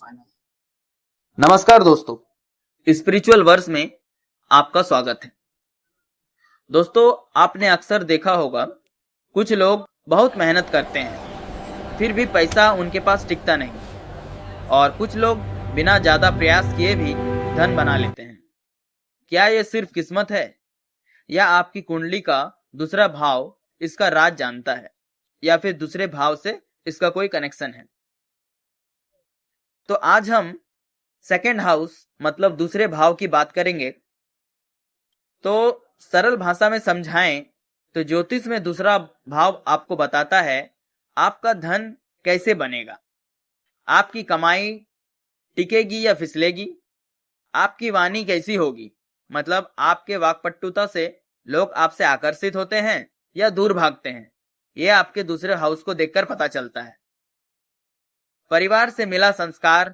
नमस्कार दोस्तों, spiritual verse में आपका स्वागत है। दोस्तों, आपने अक्सर देखा होगा कुछ लोग बहुत मेहनत करते हैं फिर भी पैसा उनके पास टिकता नहीं, और कुछ लोग बिना ज्यादा प्रयास किए भी धन बना लेते हैं। क्या ये सिर्फ किस्मत है, या आपकी कुंडली का दूसरा भाव इसका राज जानता है, या फिर दूसरे भाव से इसका कोई कनेक्शन है? तो आज हम सेकेंड हाउस मतलब दूसरे भाव की बात करेंगे। तो सरल भाषा में समझाएं तो ज्योतिष में दूसरा भाव आपको बताता है आपका धन कैसे बनेगा, आपकी कमाई टिकेगी या फिसलेगी, आपकी वाणी कैसी होगी, मतलब आपके वाक्पटुता से लोग आपसे आकर्षित होते हैं या दूर भागते हैं। यह आपके दूसरे हाउस को देखकर पता चलता है। परिवार से मिला संस्कार,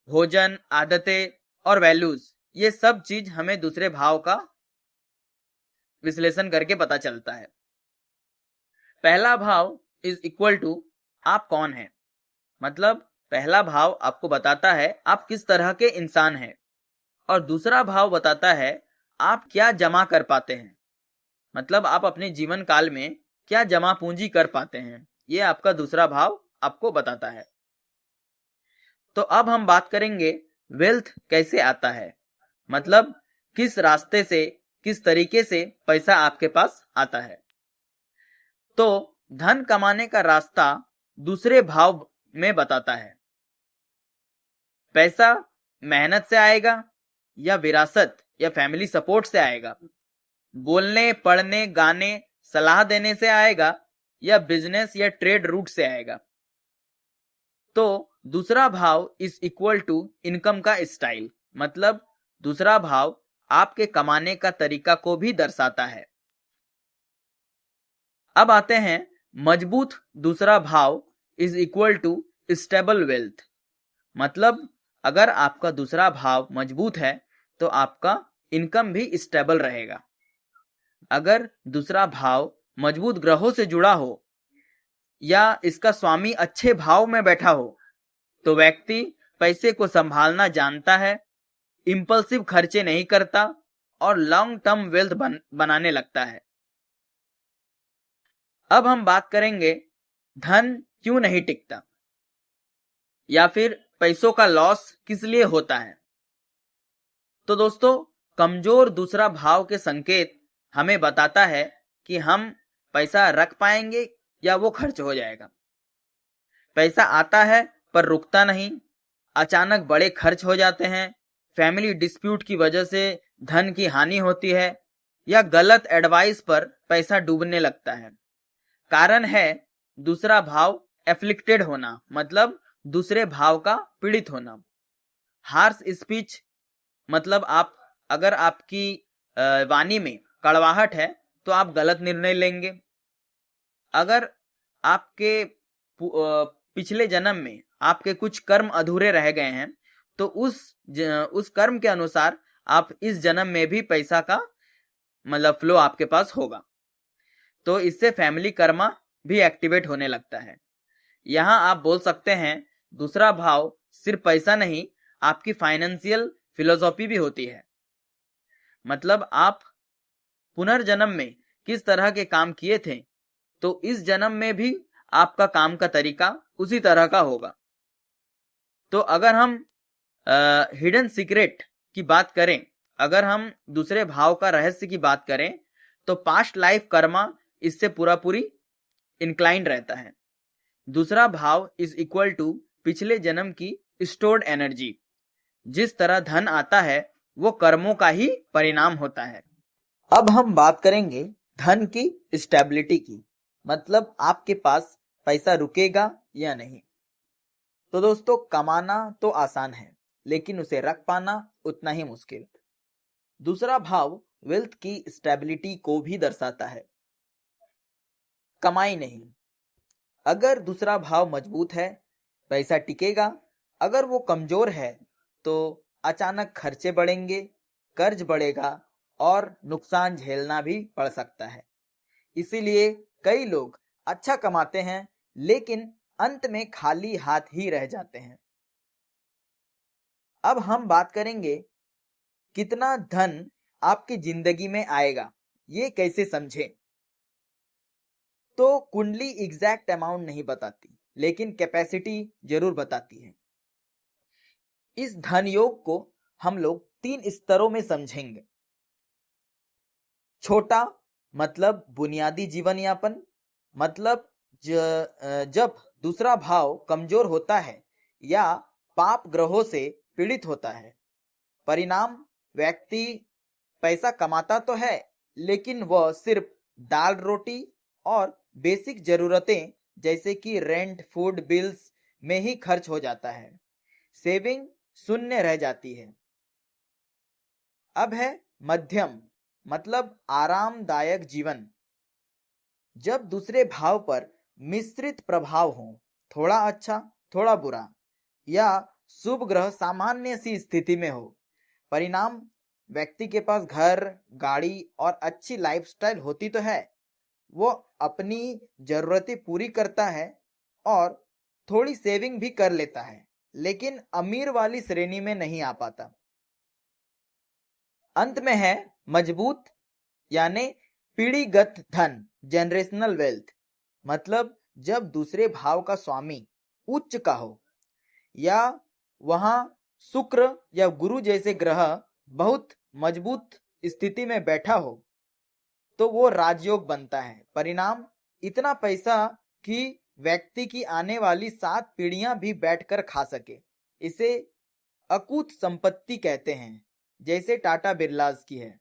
भोजन, आदतें और वैल्यूज, ये सब चीज हमें दूसरे भाव का विश्लेषण करके पता चलता है। पहला भाव इज इक्वल टू आप कौन है, मतलब पहला भाव आपको बताता है आप किस तरह के इंसान हैं, और दूसरा भाव बताता है आप क्या जमा कर पाते हैं, मतलब आप अपने जीवन काल में क्या जमा पूंजी कर पाते हैं। ये आपका दूसरा भाव आपको बताता है। तो अब हम बात करेंगे वेल्थ कैसे आता है, मतलब किस रास्ते से, किस तरीके से पैसा आपके पास आता है। तो धन कमाने का रास्ता दूसरे भाव में बताता है। पैसा मेहनत से आएगा या विरासत या फैमिली सपोर्ट से आएगा, बोलने, पढ़ने, गाने, सलाह देने से आएगा, या बिजनेस या ट्रेड रूट से आएगा। तो दूसरा भाव इज इक्वल टू इनकम का स्टाइल, मतलब दूसरा भाव आपके कमाने का तरीका को भी दर्शाता है। अब आते हैं मजबूत दूसरा भाव is equal to stable wealth, मतलब अगर आपका दूसरा भाव मजबूत है तो आपका इनकम भी स्टेबल रहेगा। अगर दूसरा भाव मजबूत ग्रहों से जुड़ा हो या इसका स्वामी अच्छे भाव में बैठा हो तो व्यक्ति पैसे को संभालना जानता है, इंपल्सिव खर्चे नहीं करता और लॉन्ग टर्म वेल्थ बनाने लगता है। अब हम बात करेंगे धन क्यों नहीं टिकता, या फिर पैसों का लॉस किस लिए होता है। तो दोस्तों, कमजोर दूसरा भाव के संकेत हमें बताता है कि हम पैसा रख पाएंगे या वो खर्च हो जाएगा। पैसा आता है पर रुकता नहीं, अचानक बड़े खर्च हो जाते हैं, फैमिली डिस्प्यूट की वजह से धन की हानि होती है, या गलत एडवाइस पर पैसा डूबने लगता है। कारण है दूसरा भाव एफ्लिक्टेड होना, मतलब दूसरे भाव का पीड़ित होना। हार्श स्पीच, मतलब अगर आपकी वाणी में कड़वाहट है तो आप गलत निर्णय लेंगे। अगर आपके पिछले जन्म में आपके कुछ कर्म अधूरे रह गए हैं तो उस कर्म के अनुसार आप इस जन्म में भी पैसा का मतलब फ्लो आपके पास होगा। तो इससे फैमिली कर्मा भी एक्टिवेट होने लगता है। यहाँ आप बोल सकते हैं दूसरा भाव सिर्फ पैसा नहीं, आपकी फाइनेंशियल फिलोसॉफी भी होती है, मतलब आप पुनर्जन्म में किस तरह के काम किए थे तो इस जन्म में भी आपका काम का तरीका उसी तरह का होगा। तो अगर हम हिडन सीक्रेट की बात करें, अगर हम दूसरे भाव का रहस्य की बात करें तो पास्ट लाइफ कर्मा इससे पूरी इंक्लाइंड रहता है। दूसरा भाव इज इक्वल टू पिछले जन्म की स्टोर्ड एनर्जी। जिस तरह धन आता है वो कर्मों का ही परिणाम होता है। अब हम बात करेंगे धन की स्टेबिलिटी की, मतलब आपके पास पैसा रुकेगा या नहीं। तो दोस्तों, कमाना तो आसान है लेकिन उसे रख पाना उतना ही मुश्किल। दूसरा भाव वेल्थ की स्टेबिलिटी को भी दर्शाता है, कमाई नहीं। अगर दूसरा भाव मजबूत है पैसा टिकेगा, अगर वो कमजोर है तो अचानक खर्चे बढ़ेंगे, कर्ज बढ़ेगा और नुकसान झेलना भी पड़ सकता है। इसीलिए कई लोग अच्छा कमाते हैं लेकिन अंत में खाली हाथ ही रह जाते हैं। अब हम बात करेंगे कितना धन आपकी जिंदगी में आएगा, ये कैसे समझें। तो कुंडली एग्जैक्ट अमाउंट नहीं बताती, लेकिन कैपेसिटी जरूर बताती है। इस धन योग को हम लोग 3 स्तरों में समझेंगे। छोटा मतलब बुनियादी जीवन यापन, मतलब जब दूसरा भाव कमजोर होता है या पाप ग्रहों से पीड़ित होता है। परिणाम, व्यक्ति पैसा कमाता तो है, लेकिन वह सिर्फ दाल रोटी और बेसिक जरूरतें जैसे कि रेंट, फूड, बिल्स में ही खर्च हो जाता है। सेविंग शून्य रह जाती है। अब है मध्यम मतलब आरामदायक जीवन, जब दूसरे भाव पर मिश्रित प्रभाव हो, थोड़ा अच्छा थोड़ा बुरा, या शुभ ग्रह सामान्य सी स्थिति में हो। परिणाम, व्यक्ति के पास घर, गाड़ी और अच्छी लाइफस्टाइल होती तो है, वो अपनी जरूरतें पूरी करता है और थोड़ी सेविंग भी कर लेता है, लेकिन अमीर वाली श्रेणी में नहीं आ पाता। अंत में है मजबूत यानी पीढ़ीगत धन, जनरेशनल वेल्थ, मतलब जब दूसरे भाव का स्वामी उच्च का हो या वहां शुक्र या गुरु जैसे ग्रह बहुत मजबूत स्थिति में बैठा हो, तो वो राजयोग बनता है। परिणाम, इतना पैसा कि व्यक्ति की आने वाली 7 पीढ़ियां भी बैठकर खा सके। इसे अकूत संपत्ति कहते हैं, जैसे टाटा बिरलास की है।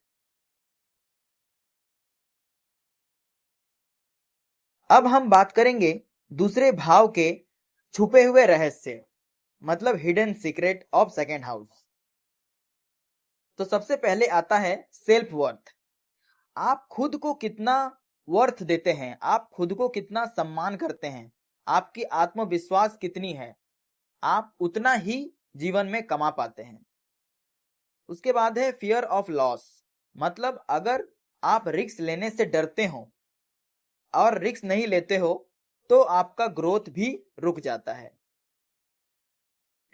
अब हम बात करेंगे दूसरे भाव के छुपे हुए रहस्य, मतलब hidden secret of second house. तो सबसे पहले आता है सेल्फ वर्थ। आप खुद को कितना वर्थ देते हैं, आप खुद को कितना सम्मान करते हैं, आपकी आत्मविश्वास कितनी है, आप उतना ही जीवन में कमा पाते हैं। उसके बाद है फियर ऑफ लॉस, मतलब अगर आप रिस्क लेने से डरते हो और रिस्क नहीं लेते हो तो आपका ग्रोथ भी रुक जाता है।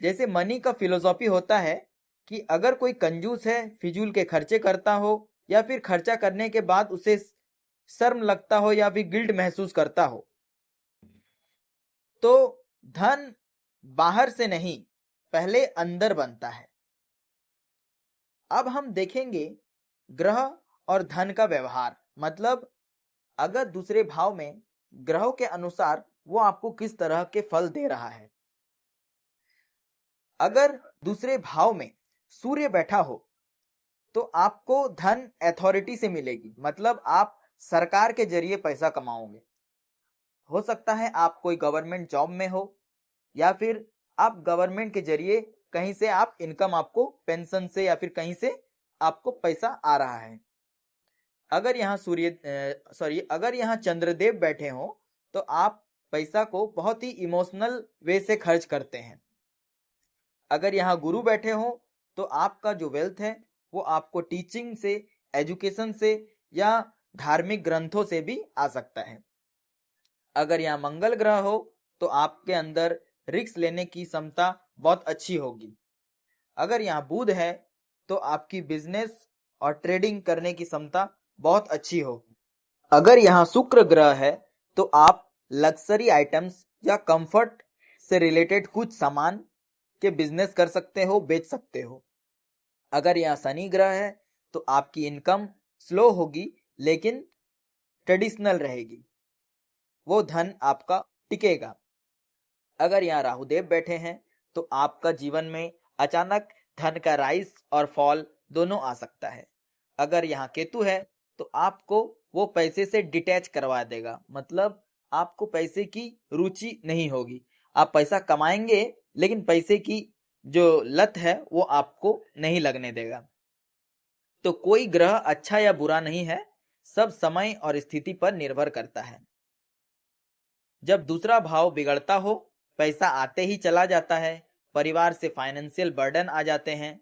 जैसे मनी का फिलोसॉफी होता है कि अगर कोई कंजूस है, फिजूल के खर्चे करता हो या फिर खर्चा करने के बाद उसे शर्म लगता हो या फिर गिल्ट महसूस करता हो, तो धन बाहर से नहीं, पहले अंदर बनता है। अब हम देखेंगे ग्रह और धन का व्यवहार, मतलब अगर दूसरे भाव में ग्रहों के अनुसार वो आपको किस तरह के फल दे रहा है। अगर दूसरे भाव में सूर्य बैठा हो तो आपको धन अथॉरिटी से मिलेगी, मतलब आप सरकार के जरिए पैसा कमाओगे। हो सकता है आप कोई गवर्नमेंट जॉब में हो या फिर आप गवर्नमेंट के जरिए कहीं से आप इनकम, आपको पेंशन से या फिर कहीं से आपको पैसा आ रहा है। अगर यहाँ चंद्रदेव बैठे हो तो आप पैसा को बहुत ही इमोशनल वे से खर्च करते हैं। अगर यहाँ गुरु बैठे हो तो आपका जो वेल्थ है वो आपको टीचिंग से, एजुकेशन से या धार्मिक ग्रंथों से भी आ सकता है। अगर यहाँ मंगल ग्रह हो तो आपके अंदर रिस्क लेने की क्षमता बहुत अच्छी होगी। अगर यहाँ बुध है तो आपकी बिजनेस और ट्रेडिंग करने की क्षमता बहुत अच्छी होगी। अगर यहाँ शुक्र ग्रह है तो आप लग्जरी आइटम्स या कंफर्ट से रिलेटेड कुछ सामान के बिजनेस कर सकते हो, बेच सकते हो। अगर यहाँ शनि ग्रह है तो आपकी इनकम स्लो होगी लेकिन ट्रेडिशनल रहेगी, वो धन आपका टिकेगा। अगर यहाँ राहुदेव बैठे हैं तो आपका जीवन में अचानक धन का राइज और फॉल दोनों आ सकता है। अगर यहाँ केतु है तो आपको वो पैसे से डिटैच करवा देगा, मतलब आपको पैसे की रुचि नहीं होगी। आप पैसा कमाएंगे लेकिन पैसे की जो लत है वो आपको नहीं लगने देगा। तो कोई ग्रह अच्छा या बुरा नहीं है, सब समय और स्थिति पर निर्भर करता है। जब दूसरा भाव बिगड़ता हो, पैसा आते ही चला जाता है, परिवार से फाइनेंशियल बर्डन आ जाते हैं,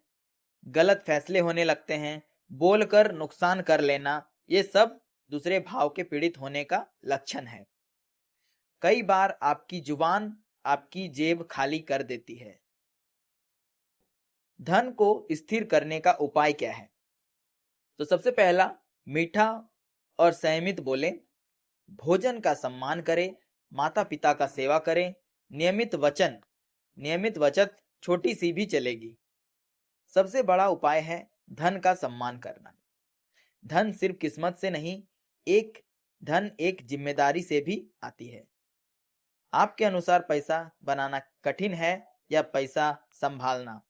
गलत फैसले होने लगते हैं, बोलकर नुकसान कर लेना, ये सब दूसरे भाव के पीड़ित होने का लक्षण है। कई बार आपकी जुबान आपकी जेब खाली कर देती है। धन को स्थिर करने का उपाय क्या है? तो सबसे पहला, मीठा और संयमित बोले, भोजन का सम्मान करें, माता पिता का सेवा करें, नियमित बचत छोटी सी भी चलेगी। सबसे बड़ा उपाय है धन का सम्मान करना। धन सिर्फ किस्मत से नहीं, धन एक जिम्मेदारी से भी आती है। आपके अनुसार पैसा बनाना कठिन है या पैसा संभालना?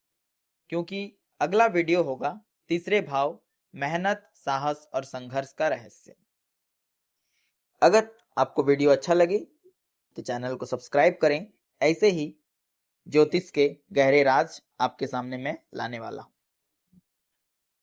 क्योंकि अगला वीडियो होगा तीसरे भाव, मेहनत, साहस और संघर्ष का रहस्य। अगर आपको वीडियो अच्छा लगे तो चैनल को सब्सक्राइब करें। ऐसे ही ज्योतिष के गहरे राज आपके सामने मैं लाने वाला हूं।